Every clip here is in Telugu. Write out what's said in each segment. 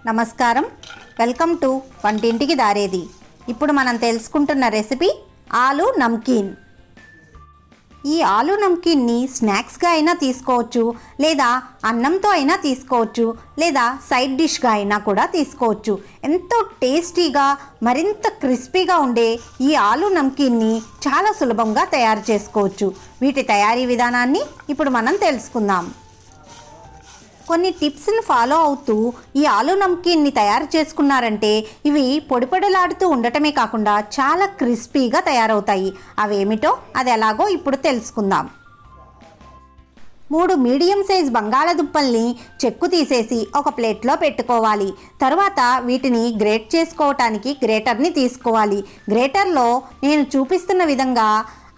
నమస్కారం, వెల్కమ్ టు వంటింటికి దారేది. ఇప్పుడు మనం తెలుసుకుంటున్న రెసిపీ ఆలూ నమ్కీన్. ఈ ఆలూ నమ్కీన్ని స్నాక్స్గా అయినా తీసుకోవచ్చు, లేదా అన్నంతో అయినా తీసుకోవచ్చు, లేదా సైడ్ డిష్గా అయినా కూడా తీసుకోవచ్చు. ఎంతో టేస్టీగా మరింత క్రిస్పీగా ఉండే ఈ ఆలూ నమ్కీన్ని చాలా సులభంగా తయారు చేసుకోవచ్చు. వీటి తయారీ విధానాన్ని ఇప్పుడు మనం తెలుసుకుందాం. కొన్ని టిప్స్ని ఫాలో అవుతూ ఈ ఆలూ నమ్కీన్ని తయారు చేసుకున్నారంటే ఇవి పొడిపొడిలాడుతూ ఉండటమే కాకుండా చాలా క్రిస్పీగా తయారవుతాయి. అవేమిటో అది ఎలాగో ఇప్పుడు తెలుసుకుందాం. 3 మీడియం సైజ్ బంగాళదుంపల్ని చెక్కు తీసేసి ఒక ప్లేట్లో పెట్టుకోవాలి. తర్వాత వీటిని గ్రేట్ చేసుకోవటానికి గ్రేటర్ని తీసుకోవాలి. గ్రేటర్లో నేను చూపిస్తున్న విధంగా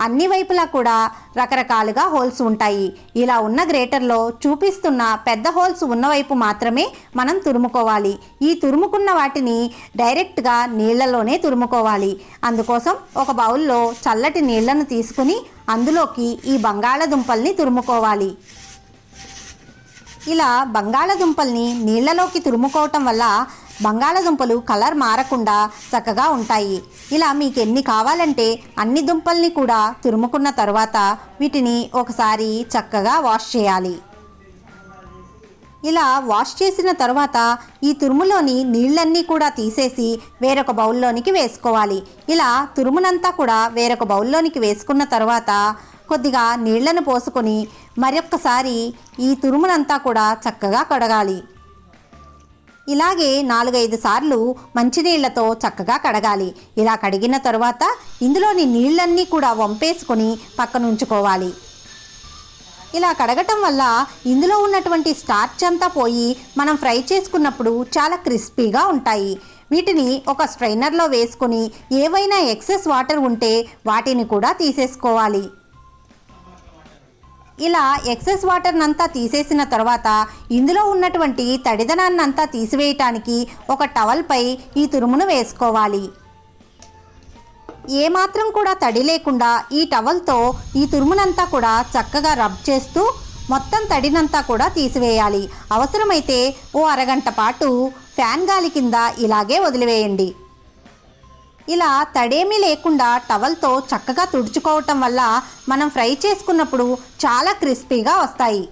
అన్ని వైపులా కూడా రకరకాలుగా హోల్స్ ఉంటాయి. ఇలా ఉన్న గ్రేటర్లో చూపిస్తున్న పెద్ద హోల్స్ ఉన్న వైపు మాత్రమే మనం తురుముకోవాలి. ఈ తురుముకున్న వాటిని డైరెక్ట్గా నీళ్లలోనే తురుముకోవాలి. అందుకోసం ఒక బౌల్లో చల్లటి నీళ్లను తీసుకుని అందులోకి ఈ బంగాళదుంపల్ని తురుముకోవాలి. ఇలా బంగాళదుంపల్ని నీళ్లలోకి తురుముకోవటం వల్ల బంగాళదుంపలు కలర్ మారకుండా చక్కగా ఉంటాయి. ఇలా మీకు ఎన్ని కావాలంటే అన్ని దుంపల్ని కూడా తురుముకున్న తర్వాత వీటిని ఒకసారి చక్కగా వాష్ చేయాలి. ఇలా వాష్ చేసిన తర్వాత ఈ తురుములోని నీళ్ళన్నీ కూడా తీసేసి వేరొక బౌల్లోనికి వేసుకోవాలి. ఇలా తురుమునంతా కూడా వేరొక బౌల్లోనికి వేసుకున్న తర్వాత కొద్దిగా నీళ్లను పోసుకొని మరొక్కసారి ఈ తురుమునంతా కూడా చక్కగా కడగాలి. ఇలాగే 4-5 సార్లు మంచినీళ్లతో చక్కగా కడగాలి. ఇలా కడిగిన తర్వాత ఇందులోని నీళ్ళన్నీ కూడా వంపేసుకొని పక్కన ఉంచుకోవాలి. ఇలా కడగటం వల్ల ఇందులో ఉన్నటువంటి స్టార్చ్ అంతా పోయి మనం ఫ్రై చేసుకున్నప్పుడు చాలా క్రిస్పీగా ఉంటాయి. వీటిని ఒక స్ట్రైనర్లో వేసుకొని ఏవైనా ఎక్సెస్ వాటర్ ఉంటే వాటిని కూడా తీసేసుకోవాలి. ఇలా ఎక్సెస్ వాటర్నంతా తీసేసిన తర్వాత ఇందులో ఉన్నటువంటి తడిదనాన్నంతా తీసివేయటానికి ఒక టవల్పై ఈ తురుమును వేసుకోవాలి. ఏమాత్రం కూడా తడి లేకుండా ఈ టవల్తో ఈ తురుమునంతా కూడా చక్కగా రబ్ చేస్తూ మొత్తం తడినంతా కూడా తీసివేయాలి. అవసరమైతే ఓ అరగంట పాటు ఫ్యాన్ గాలి కింద ఇలాగే వదిలివేయండి. ఇలా తడేమీ లేకుండా టవల్తో చక్కగా తుడుచుకోవటం వల్ల మనం ఫ్రై చేసుకున్నప్పుడు చాలా క్రిస్పీగా వస్తాయి.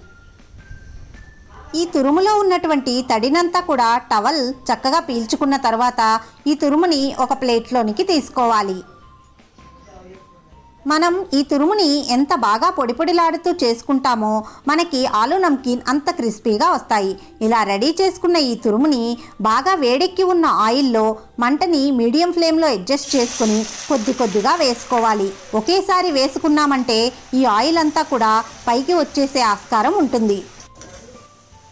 ఈ తురుములో ఉన్నటువంటి తడినంతా కూడా టవల్ చక్కగా పీల్చుకున్న తర్వాత ఈ తురుముని ఒక ప్లేట్లోనికి తీసుకోవాలి. మనం ఈ తురుముని ఎంత బాగా పొడిలాడుతూ చేసుకుంటామో మనకి ఆలూ నమ్కీన్ అంత క్రిస్పీగా వస్తాయి. ఇలా రెడీ చేసుకున్న ఈ తురుముని బాగా వేడెక్కి ఉన్న ఆయిల్లో మంటని మీడియం ఫ్లేమ్లో అడ్జస్ట్ చేసుకుని కొద్దిగా వేసుకోవాలి. ఒకేసారి వేసుకున్నామంటే ఈ ఆయిల్ అంతా కూడా పైకి వచ్చేసే ఆస్కారం ఉంటుంది.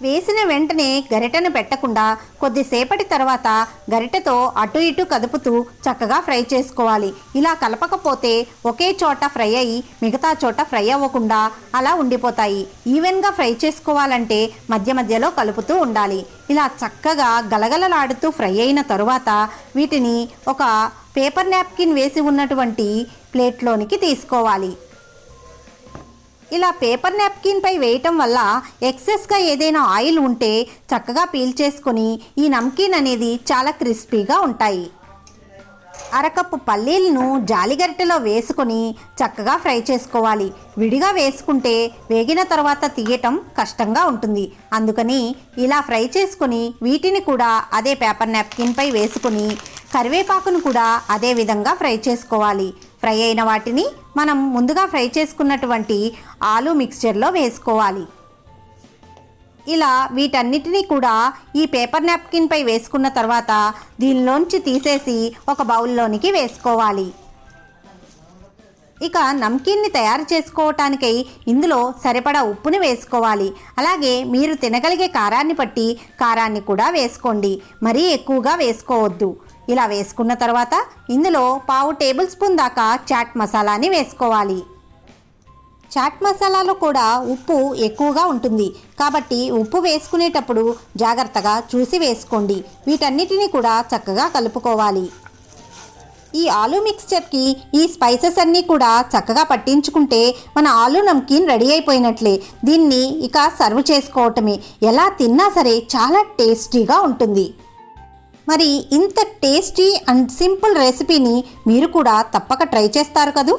వేసిన వెంటనే గరిటెను పెట్టకుండా కొద్దిసేపటి తర్వాత గరిటెతో అటు ఇటు కదుపుతూ చక్కగా ఫ్రై చేసుకోవాలి. ఇలా కలపకపోతే ఒకే చోట ఫ్రై అయ్యి మిగతా చోట ఫ్రై అవ్వకుండా అలా ఉండిపోతాయి. ఈవెన్గా ఫ్రై చేసుకోవాలంటే మధ్యలో కలుపుతూ ఉండాలి. ఇలా చక్కగా గలగలలాడుతూ ఫ్రై అయిన తరువాత వీటిని ఒక పేపర్ నాప్కిన్ వేసి ఉన్నటువంటి ప్లేట్లోనికి తీసుకోవాలి. ఇలా పేపర్ నాప్కిన్పై వేయటం వల్ల ఎక్సెస్గా ఏదైనా ఆయిల్ ఉంటే చక్కగా పీల్ చేసుకొని ఈ నమ్కీన్ అనేది చాలా క్రిస్పీగా ఉంటాయి. అరకప్పు పల్లీలను జాలిగరిటెలో వేసుకొని చక్కగా ఫ్రై చేసుకోవాలి. విడిగా వేసుకుంటే వేగిన తర్వాత తీయటం కష్టంగా ఉంటుంది. అందుకని ఇలా ఫ్రై చేసుకొని వీటిని కూడా అదే పేపర్ నాప్కిన్పై వేసుకొని కరివేపాకును కూడా అదే విధంగా ఫ్రై చేసుకోవాలి. ఫ్రై అయిన వాటిని మనం ముందుగా ఫ్రై చేసుకున్నటువంటి ఆలూ మిక్స్చర్లో వేసుకోవాలి. ఇలా వీటన్నిటినీ కూడా ఈ పేపర్ నాప్కిన్పై వేసుకున్న తర్వాత దీనిలోంచి తీసేసి ఒక బౌల్లోనికి వేసుకోవాలి. ఇక నమ్కీన్ని తయారు చేసుకోవటానికై ఇందులో సరిపడా ఉప్పుని వేసుకోవాలి. అలాగే మీరు తినగలిగే కారాన్ని బట్టి కారాన్ని కూడా వేసుకోండి. మరీ ఎక్కువగా వేసుకోవద్దు. ఇలా వేసుకున్న తర్వాత ఇందులో 1/2 టేబుల్ స్పూన్ దాకా చాట్ మసాలాని వేసుకోవాలి. చాట్ మసాలాలో కూడా ఉప్పు ఎక్కువగా ఉంటుంది కాబట్టి ఉప్పు వేసుకునేటప్పుడు జాగ్రత్తగా చూసి వేసుకోండి. వీటన్నిటిని కూడా చక్కగా కలుపుకోవాలి. ఈ ఆలూ మిక్స్చర్కి ఈ స్పైసెస్ అన్నీ కూడా చక్కగా పట్టించుకుంటే మన ఆలూ నమ్కీన్ రెడీ అయిపోయినట్లే. దీన్ని ఇక సర్వ్ చేసుకోవటమే. ఎలా తిన్నా సరే చాలా టేస్టీగా ఉంటుంది. మరి ఇంత టేస్టీ అండ్ సింపుల్ రెసిపీని మీరు కూడా తప్పక ట్రై చేస్తారు కదూ.